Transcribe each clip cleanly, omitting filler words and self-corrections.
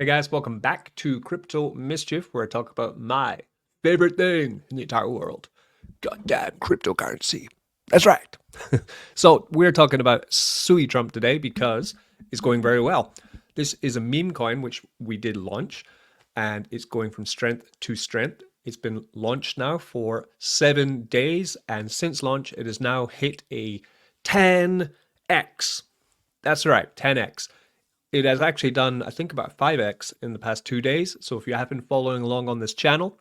Hey guys, welcome back to Crypto Mischief, where I talk about my favorite thing in the entire world. Goddamn cryptocurrency. That's right. So we're talking about SUI Trump today because it's going very well. This is a meme coin which we did launch, and it's going from strength to strength. It's been launched now for 7 days, and since launch, it has now hit a 10x. That's right, 10x. It has actually done, I think, about 5x in the past 2 days. So if you have been following along on this channel,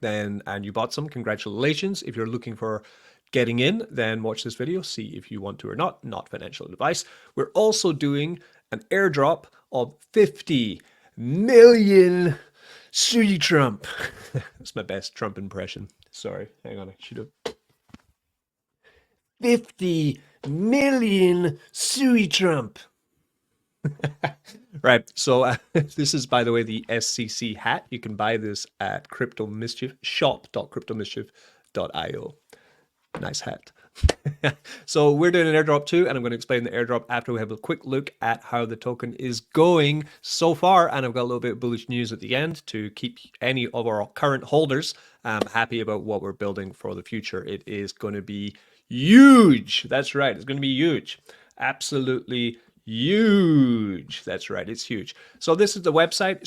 then and you bought some, congratulations. If you're looking for getting in, then watch this video, see if you want to or not. Not financial advice. We're also doing an airdrop of 50 million Suitrump. That's my best Trump impression. Sorry, hang on, I should have. 50 million Suitrump. Right. So this is, by the way, the SCC hat. You can buy this at Crypto Mischief, shop.cryptomischief.io. Nice hat. So we're doing an airdrop too, and I'm going to explain the airdrop after we have a quick look at how the token is going so far. And I've got a little bit of bullish news at the end to keep any of our current holders happy about what we're building for the future. It is going to be huge. That's right. It's going to be huge. Absolutely huge. That's right. It's huge. So this is the website,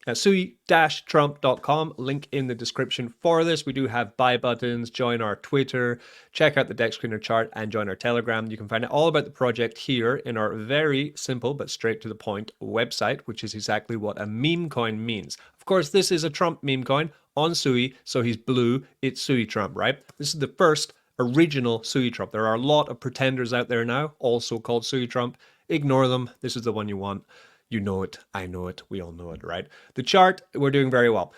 SUI-Trump.com. Link in the description for this. We do have buy buttons, join our Twitter, check out the deck screener chart, and join our Telegram. You can find out all about the project here in our very simple but straight to the point website, which is exactly what a meme coin means. Of course, this is a Trump meme coin on SUI, so he's blue. It's SUI Trump, right? This is the first original SUI Trump. There are a lot of pretenders out there now, also called SUI Trump. Ignore them. This is the one you want. You know it. I know it. We all know it, right? The chart, we're doing very well.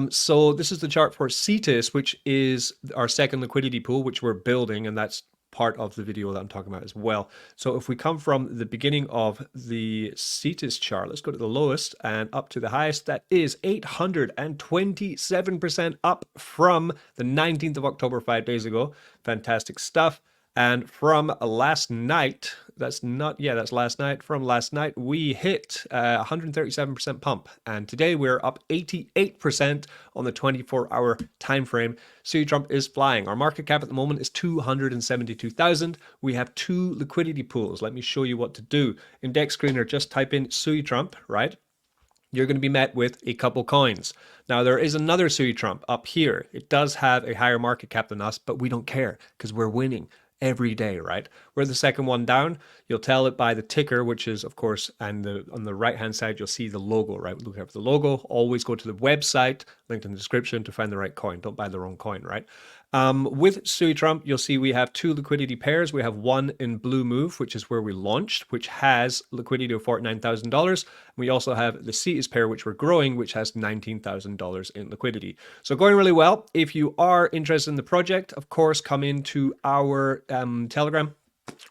So this is the chart for CETUS, which is our second liquidity pool, which we're building, and that's part of the video that I'm talking about as well. So if we come from the beginning of the CETUS chart, let's go to the lowest and up to the highest. That is 827% up from the 19th of October, 5 days ago. Fantastic stuff. And from last night, that's last night. From last night, we hit 137% pump. And today we're up 88% on the 24-hour time frame. SUI Trump is flying. Our market cap at the moment is 272,000. We have 2 liquidity pools. Let me show you what to do. In deck screener, just type in SUI Trump, right? You're going to be met with a couple coins. Now, there is another SUI Trump up here. It does have a higher market cap than us, but we don't care because we're winning every day, right? We're the second one down. You'll tell it by the ticker, which is, of course, and on the right-hand side, you'll see the logo, right? Look out for the logo. Always go to the website, linked in the description, to find the right coin. Don't buy the wrong coin, right? With SUI Trump, you'll see we have 2 liquidity pairs. We have one in Blue Move, which is where we launched, which has liquidity of $49,000. We also have the CETUS pair, which we're growing, which has $19,000 in liquidity. So going really well. If you are interested in the project, of course, come into our Telegram.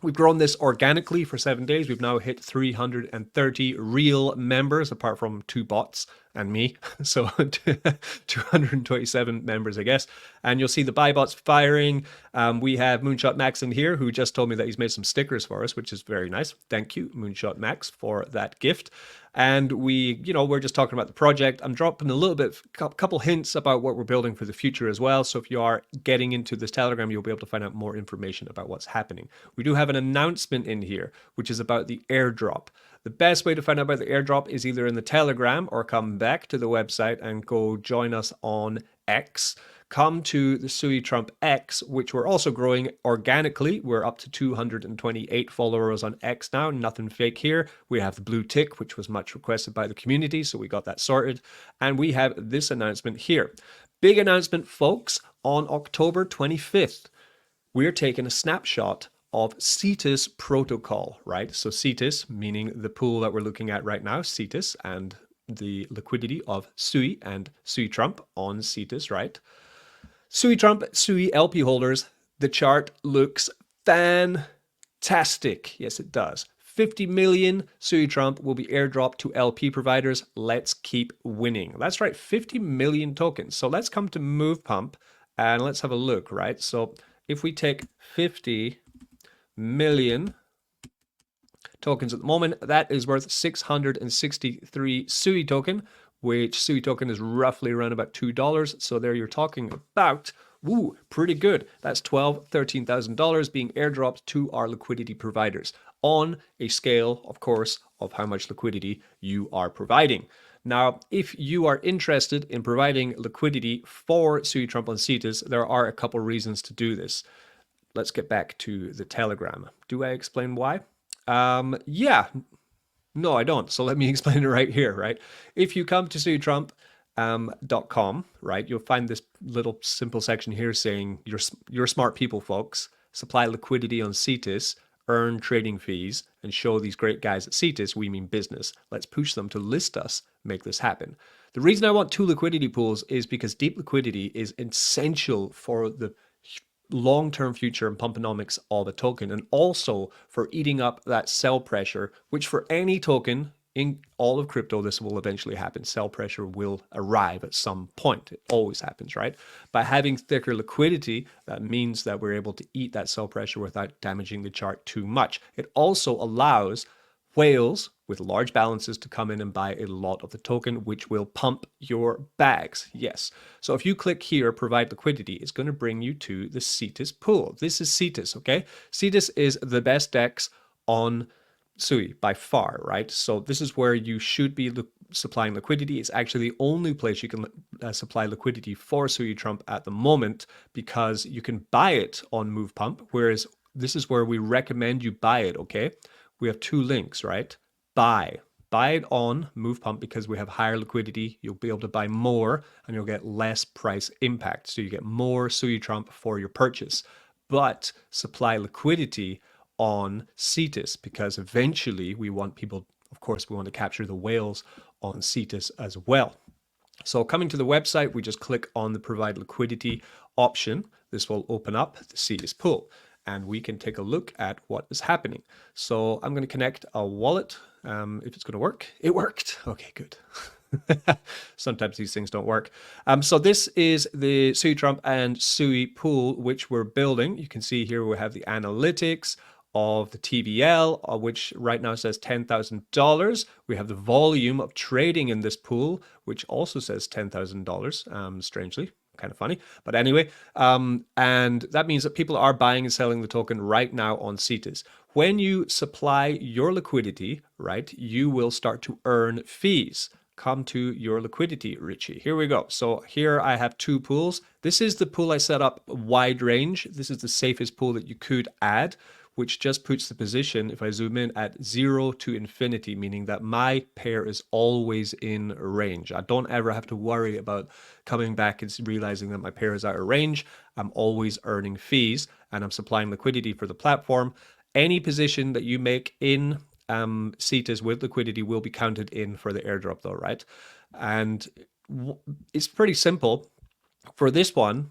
We've grown this organically for 7 days. We've now hit 330 real members, apart from 2 bots and me. So 227 members, I guess. And you'll see the buy bots firing. We have Moonshot Max in here, who just told me that he's made some stickers for us, which is very nice. Thank you, Moonshot Max, for that gift. And we're just talking about the project. I'm dropping a little bit, couple hints about what we're building for the future as well. So if you are getting into this Telegram, you'll be able to find out more information about what's happening. We do have an announcement in here, which is about the airdrop. The best way to find out about the airdrop is either in the Telegram or come back to the website and go join us on X. Come to the SUI Trump X, which we're also growing organically. We're up to 228 followers on X now. Nothing fake here. We have the blue tick, which was much requested by the community, so we got that sorted. And we have this announcement here. Big announcement, folks. On October 25th, we're taking a snapshot of CETUS protocol, right? So CETUS, meaning the pool that we're looking at right now, CETUS, and the liquidity of SUI and SUI Trump on CETUS, right? SUI Trump, SUI LP holders, the chart looks fantastic. Yes, it does. 50 million SUI Trump will be airdropped to LP providers. Let's keep winning. That's right, 50 million tokens. So let's come to Move Pump and let's have a look, right? So if we take 50 million tokens at the moment. That is worth 663 SUI token, which SUI token is roughly around about $2. So there you're talking about, woo, pretty good. That's $13,000 being airdropped to our liquidity providers on a scale, of course, of how much liquidity you are providing. Now, if you are interested in providing liquidity for Suitrump on Cetus, there are a couple reasons to do this. Let's get back to the Telegram. Do I explain why? Yeah. No, I don't. So let me explain it right here, right? If you come to Suitrump.com, right, you'll find this little simple section here saying, you're smart people, folks. Supply liquidity on Cetus, earn trading fees, and show these great guys at Cetus we mean business. Let's push them to list us, make this happen. The reason I want two liquidity pools is because deep liquidity is essential for the long-term future and pumponomics of a token, and also for eating up that sell pressure, which for any token in all of crypto, this will eventually happen. Sell pressure will arrive at some point. It always happens, right? By having thicker liquidity, that means that we're able to eat that sell pressure without damaging the chart too much. It also allows whales with large balances to come in and buy a lot of the token, which will pump your bags. Yes. So if you click here, provide liquidity, it's going to bring you to the Cetus pool. This is Cetus, okay? Cetus is the best DEX on SUI by far, right? So this is where you should be supplying liquidity. It's actually the only place you can supply liquidity for SUI Trump at the moment, because you can buy it on Move Pump, whereas this is where we recommend you buy it, okay? We have two links, right? Buy it on Move Pump because we have higher liquidity. You'll be able to buy more and you'll get less price impact. So you get more SUI Trump for your purchase, but supply liquidity on Cetus because eventually we want people, of course, we want to capture the whales on Cetus as well. So coming to the website, we just click on the provide liquidity option. This will open up the Cetus pool, and we can take a look at what is happening. So I'm going to connect a wallet. If it's going to work, it worked. Okay, good. Sometimes these things don't work. So this is the Suitrump and SUI pool, which we're building. You can see here we have the analytics of the TVL, which right now says $10,000. We have the volume of trading in this pool, which also says $10,000, strangely. Kind of funny, but anyway, and that means that people are buying and selling the token right now on Cetus. When you supply your liquidity, right, you will start to earn fees. Come to your liquidity, Richie. Here we go. So here I have two pools. This is the pool I set up wide range. This is the safest pool that you could add, which just puts the position, if I zoom in, at 0 to infinity, meaning that my pair is always in range. I don't ever have to worry about coming back and realizing that my pair is out of range. I'm always earning fees and I'm supplying liquidity for the platform. Any position that you make in Cetus with liquidity will be counted in for the airdrop though, right? And it's pretty simple. For this one,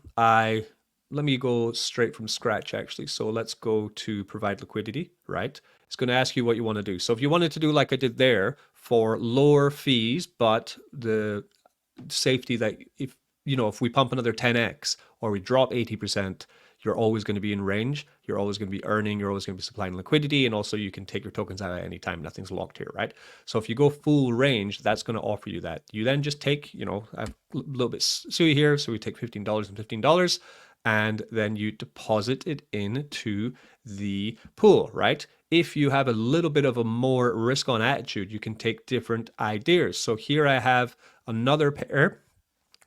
let me go straight from scratch actually. So let's go to provide liquidity, right? It's going to ask you what you want to do. So if you wanted to do like I did there for lower fees, but the safety that if we pump another 10x or we drop 80%, you're always going to be in range. You're always going to be earning. You're always going to be supplying liquidity. And also you can take your tokens out at any time. Nothing's locked here, right? So if you go full range, that's going to offer you that. You then just take, a little bit SUI here. So we take $15 and $15. And then you deposit it into the pool, right? If you have a little bit of a more risk-on attitude, you can take different ideas. So here I have another pair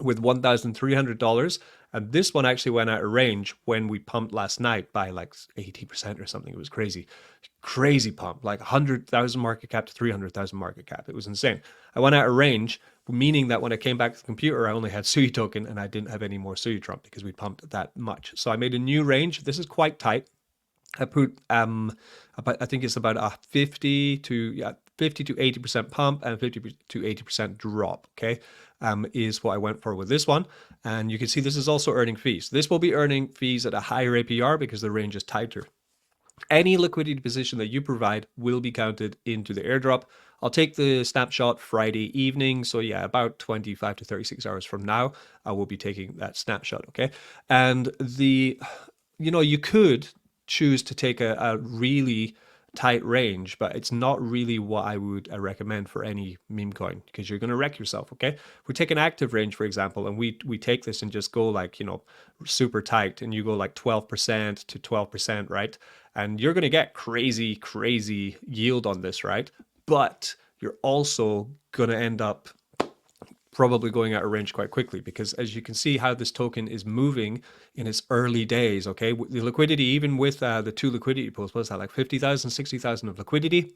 with $1,300, and this one actually went out of range when we pumped last night by like 80% or something. It was crazy pump, like 100,000 market cap to 300,000 market cap. It was insane. I went out of range, meaning that when I came back to the computer, I only had SUI token and I didn't have any more SUI Trump because we pumped that much. So I made a new range. This is quite tight. I put I think it's about a 50 to 80% pump and 50 to 80% drop. Okay, is what I went for with this one. And you can see this is also earning fees. This will be earning fees at a higher APR because the range is tighter. Any liquidity position that you provide will be counted into the airdrop. I'll take the snapshot Friday evening. So yeah, about 25 to 36 hours from now, I will be taking that snapshot. Okay. And you could choose to take a really tight range, but it's not really what I would recommend for any meme coin, because you're going to wreck yourself. Okay, we take an active range, for example, and we take this and just go like, you know, super tight, and you go like 12% to 12%, right? And you're going to get crazy yield on this, right? But you're also going to end up probably going out of range quite quickly, because as you can see how this token is moving in its early days. Okay, the liquidity, even with the two liquidity pools, was that like 50,000, 60,000 of liquidity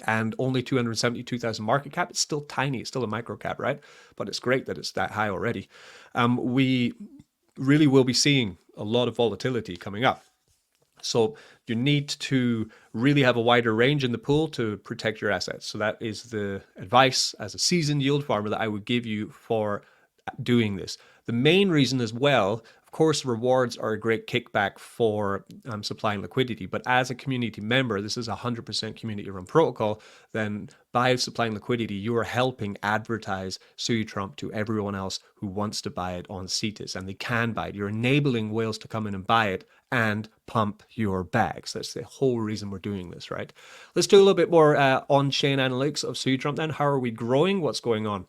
and only 272,000 market cap. It's still tiny, it's still a micro cap, right? But it's great that it's that high already. We really will be seeing a lot of volatility coming up. So you need to really have a wider range in the pool to protect your assets. So that is the advice as a seasoned yield farmer that I would give you for doing this. The main reason as well, of course, rewards are a great kickback for supplying liquidity. But as a community member, this is a 100% community run protocol. Then by supplying liquidity, you are helping advertise SUI Trump to everyone else who wants to buy it on Cetus, and they can buy it. You're enabling whales to come in and buy it and pump your bags. That's the whole reason we're doing this, right? Let's do a little bit more on-chain analytics of SUI Trump then. How are we growing? What's going on?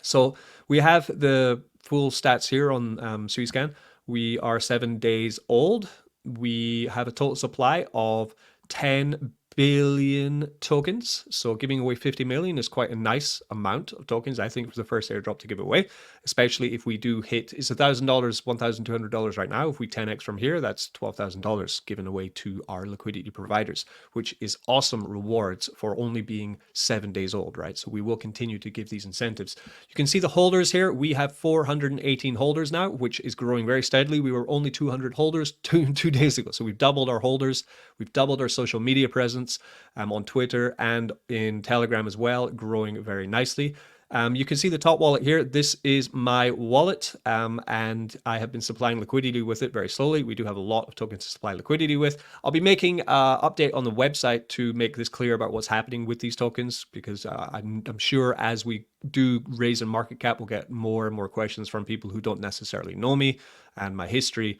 So we have the full stats here on SuiScan. We are 7 days old. We have a total supply of 10 billion tokens. So giving away 50 million is quite a nice amount of tokens. I think it was the first airdrop to give away, especially if we do hit, it's $1,000, $1,200 right now. If we 10x from here, that's $12,000 given away to our liquidity providers, which is awesome rewards for only being 7 days old, right? So we will continue to give these incentives. You can see the holders here. We have 418 holders now, which is growing very steadily. We were only 200 holders two days ago. So we've doubled our holders. We've doubled our social media presence on Twitter and in Telegram as well, growing very nicely. You can see the top wallet here. This is my wallet, and I have been supplying liquidity with it very slowly. We do have a lot of tokens to supply liquidity with. I'll be making an update on the website to make this clear about what's happening with these tokens, because I'm sure as we do raise in market cap, we'll get more and more questions from people who don't necessarily know me and my history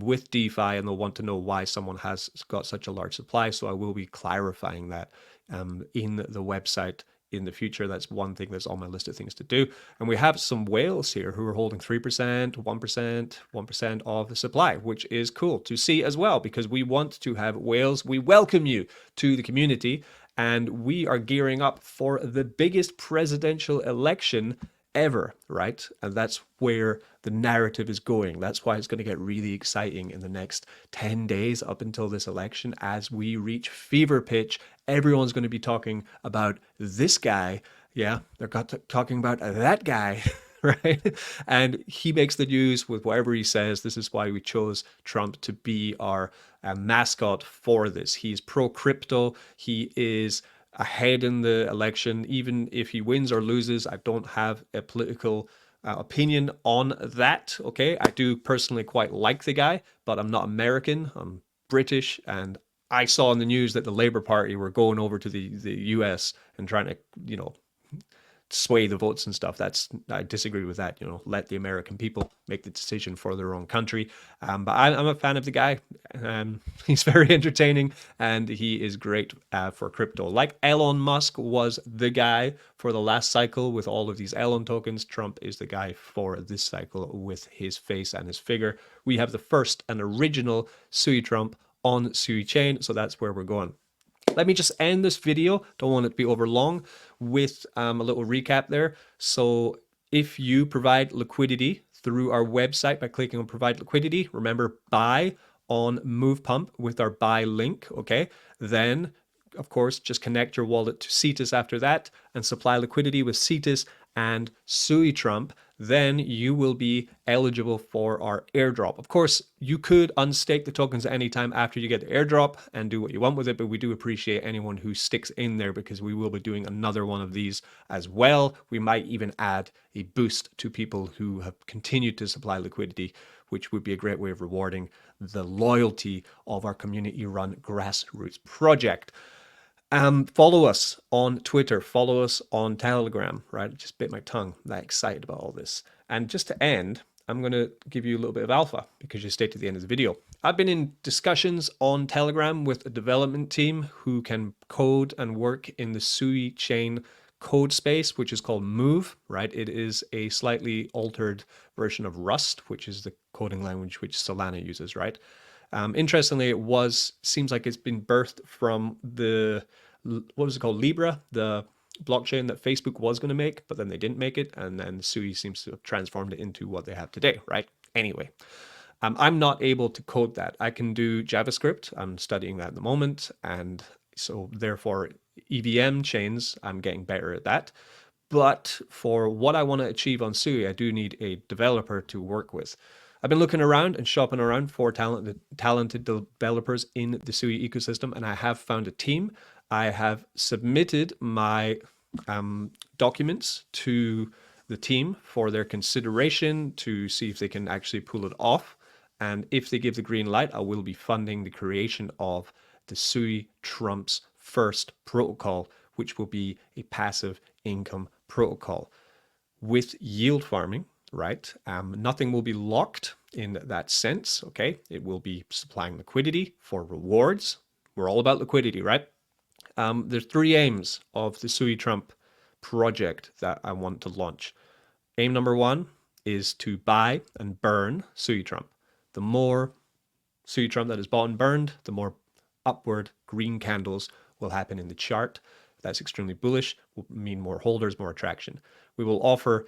with DeFi, and they'll want to know why someone has got such a large supply. So I will be clarifying that in the website in the future. That's one thing that's on my list of things to do. And we have some whales here who are holding 3%, 1%, 1% of the supply, which is cool to see as well, because we want to have whales. We welcome you to the community, and we are gearing up for the biggest presidential election ever, right? And that's where the narrative is going. That's why it's going to get really exciting in the next 10 days up until this election. As we reach fever pitch, everyone's going to be talking about this guy. Yeah, they're talking about that guy, right? And he makes the news with whatever he says. This is why we chose Trump to be our mascot for this. He's pro-crypto. He is ahead in the election. Even if he wins or loses, I don't have a political opinion on that. Okay, I do personally quite like the guy, but I'm not American. I'm British, and I saw in the news that the Labour Party were going over to the US and trying to, you know, sway the votes and stuff. I disagree with that. You know, let the American people make the decision for their own country. But I'm a fan of the guy. He's very entertaining, and he is great for crypto. Like Elon Musk was the guy for the last cycle with all of these Elon tokens, Trump is the guy for this cycle with his face and his figure. We have the first and original SUI Trump on SUI chain, so that's where we're going. Let me just end this video, don't want it to be over long, with a little recap there. So if you provide liquidity through our website by clicking on provide liquidity, remember buy on Move Pump with our buy link, okay? Then, of course, just connect your wallet to Cetus after that and supply liquidity with Cetus and SUI Trump. Then you will be eligible for our airdrop. Of course, you could unstake the tokens at any time after you get the airdrop and do what you want with it, but we do appreciate anyone who sticks in there, because we will be doing another one of these as well. We might even add a boost to people who have continued to supply liquidity, which would be a great way of rewarding the loyalty of our community-run grassroots project. Follow us on Twitter, follow us on Telegram, right? Just bit my tongue, I'm that excited about all this. And just to end, I'm going to give you a little bit of alpha because you stayed to the end of the video. I've been in discussions on Telegram with a development team who can code and work in the SUI chain code space, which is called Move, right? It is a slightly altered version of Rust, which is the coding language which Solana uses, right? Interestingly, seems like it's been birthed from the, what was it called? Libra, the blockchain that Facebook was going to make, but then they didn't make it. And then SUI seems to have transformed it into what they have today, right? Anyway, I'm not able to code that. I can do JavaScript. I'm studying that at the moment. And so therefore EVM chains, I'm getting better at that. But for what I want to achieve on SUI, I do need a developer to work with. I've been looking around and shopping around for talented developers in the SUI ecosystem, and I have found a team. I have submitted my documents to the team for their consideration to see if they can actually pull it off. And if they give the green light, I will be funding the creation of the SUI Trump's first protocol, which will be a passive income protocol with yield farming, right? Nothing will be locked in that sense, okay? It will be supplying liquidity for rewards. We're all about liquidity, right? There's three aims of the SUI Trump project that I want to launch. Aim number one is to buy and burn SUI Trump. The more SUI Trump that is bought and burned, the more upward green candles will happen in the chart. That's extremely bullish, will mean more holders, more attraction. We will offer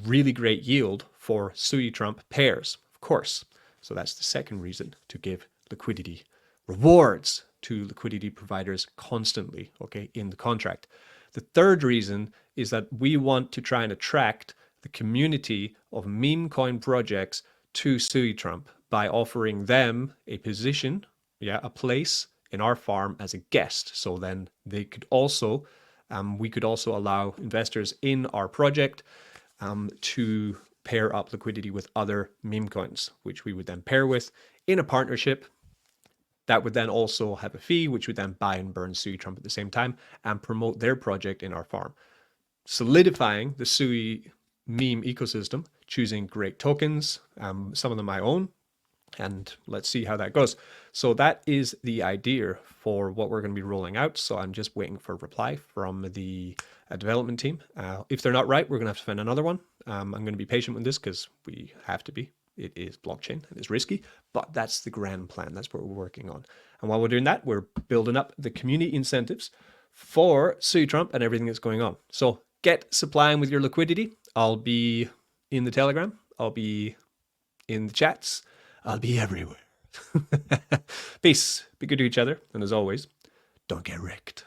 really great yield for SUI Trump pairs, of course. So that's the second reason to give liquidity rewards to liquidity providers constantly, okay, in the contract. The third reason is that we want to try and attract the community of meme coin projects to SUI Trump by offering them a position, a place in our farm as a guest. So then they could also, we could also allow investors in our project to pair up liquidity with other meme coins, which we would then pair with in a partnership. That would then also have a fee, which would then buy and burn SUI Trump at the same time and promote their project in our farm. Solidifying the SUI meme ecosystem, choosing great tokens, some of them I own, and let's see how that goes. So that is the idea for what we're going to be rolling out. So I'm just waiting for a reply from the development team. If they're not right, we're going to have to find another one. I'm going to be patient with this because we have to be. It is blockchain and it's risky, but that's the grand plan. That's what we're working on. And while we're doing that, we're building up the community incentives for SUI Trump and everything that's going on. So get supplying with your liquidity. I'll be in the Telegram. I'll be in the chats. I'll be everywhere. Peace. Be good to each other. And as always, don't get wrecked.